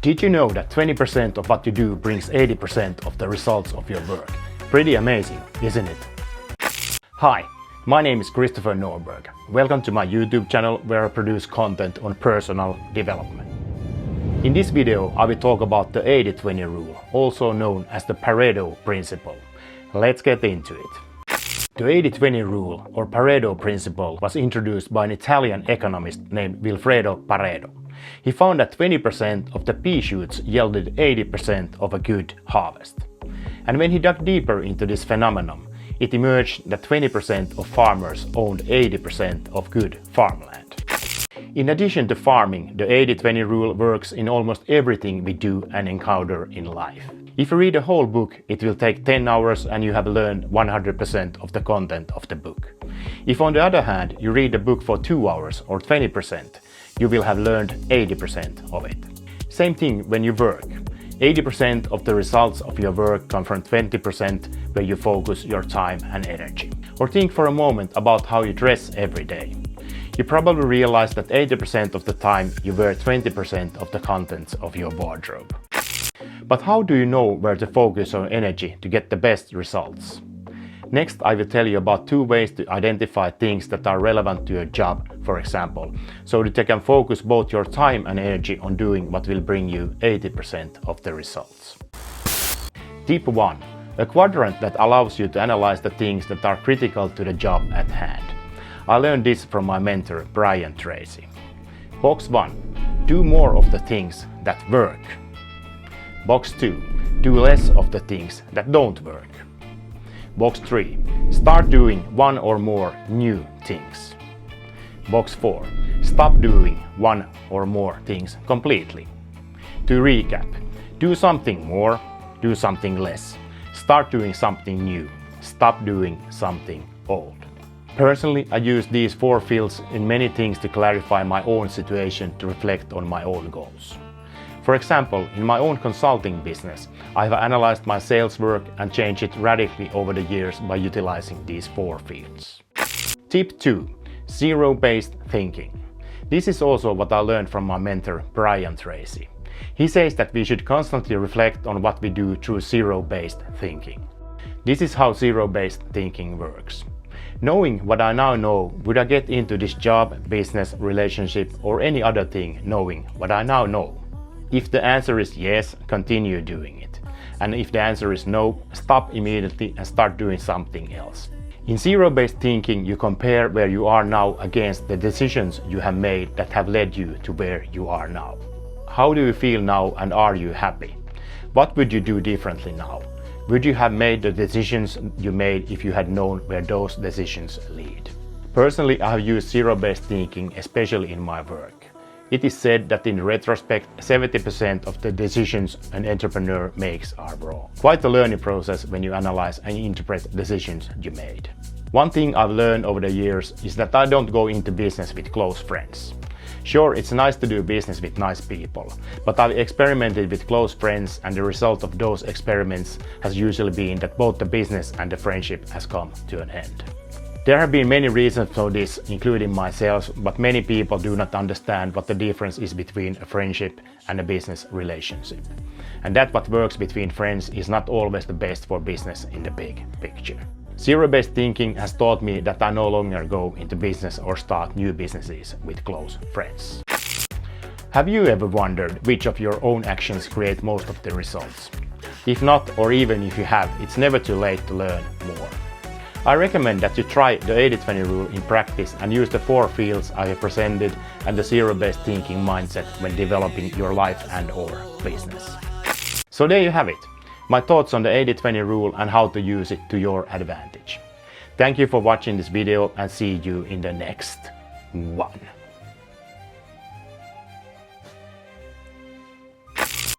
Did you know that 20% of what you do brings 80% of the results of your work? Pretty amazing, isn't it? Hi, my name is Christopher Norberg. Welcome to my YouTube channel where I produce content on personal development. In this video, I will talk about the 80-20 rule, also known as the Pareto principle. Let's get into it. The 80-20 rule, or Pareto principle, was introduced by an Italian economist named Pareto. He found that 20% of the pea shoots yielded 80% of a good harvest. And when he dug deeper into this phenomenon, it emerged that 20% of farmers owned 80% of good farmland. In addition to farming, the 80-20 rule works in almost everything we do and encounter in life. If you read a whole book, it will take 10 hours and you have learned 100% of the content of the book. If on the other hand, you read the book for 2 hours or 20%, you will have learned 80% of it. Same thing when you work. 80% of the results of your work come from 20% where you focus your time and energy. Or think for a moment about how you dress every day. You probably realize that 80% of the time you wear 20% of the contents of your wardrobe. But how do you know where to focus your energy to get the best results? Next, I will tell you about 2 ways to identify things that are relevant to your job, for example, so that you can focus both your time and energy on doing what will bring you 80% of the results. Tip 1. A quadrant that allows you to analyze the things that are critical to the job at hand. I learned this from my mentor, Brian Tracy. Box 1. Do more of the things that work. Box 2. Do less of the things that don't work. Box 3. Start doing 1 or more new things. Box 4. Stop doing 1 or more things completely. To recap, do something more, do something less. Start doing something new. Stop doing something old. Personally, I use these 4 fields in many things to clarify my own situation to reflect on my own goals. For example, in my own consulting business, I have analyzed my sales work and changed it radically over the years by utilizing these 4 fields. Tip 2. Zero-based thinking. This is also what I learned from my mentor, Brian Tracy. He says that we should constantly reflect on what we do through zero-based thinking. This is how zero-based thinking works. Knowing what I now know, would I get into this job, business, relationship, or any other thing knowing what I now know? If the answer is yes, continue doing it. And if the answer is no, stop immediately and start doing something else. In zero-based thinking, you compare where you are now against the decisions you have made that have led you to where you are now. How do you feel now and are you happy? What would you do differently now? Would you have made the decisions you made if you had known where those decisions lead? Personally, I have used zero-based thinking, especially in my work. It is said that in retrospect, 70% of the decisions an entrepreneur makes are wrong. Quite a learning process when you analyze and interpret decisions you made. One thing I've learned over the years is that I don't go into business with close friends. Sure, it's nice to do business with nice people, but I've experimented with close friends and the result of those experiments has usually been that both the business and the friendship has come to an end. There have been many reasons for this, including myself, but many people do not understand what the difference is between a friendship and a business relationship. And that what works between friends is not always the best for business in the big picture. Zero-based thinking has taught me that I no longer go into business or start new businesses with close friends. Have you ever wondered which of your own actions create most of the results? If not, or even if you have, it's never too late to learn more. I recommend that you try the 80-20 rule in practice and use the 4 fields I have presented and the zero-based thinking mindset when developing your life and/or business. So there you have it. My thoughts on the 80-20 rule and how to use it to your advantage. Thank you for watching this video and see you in the next one.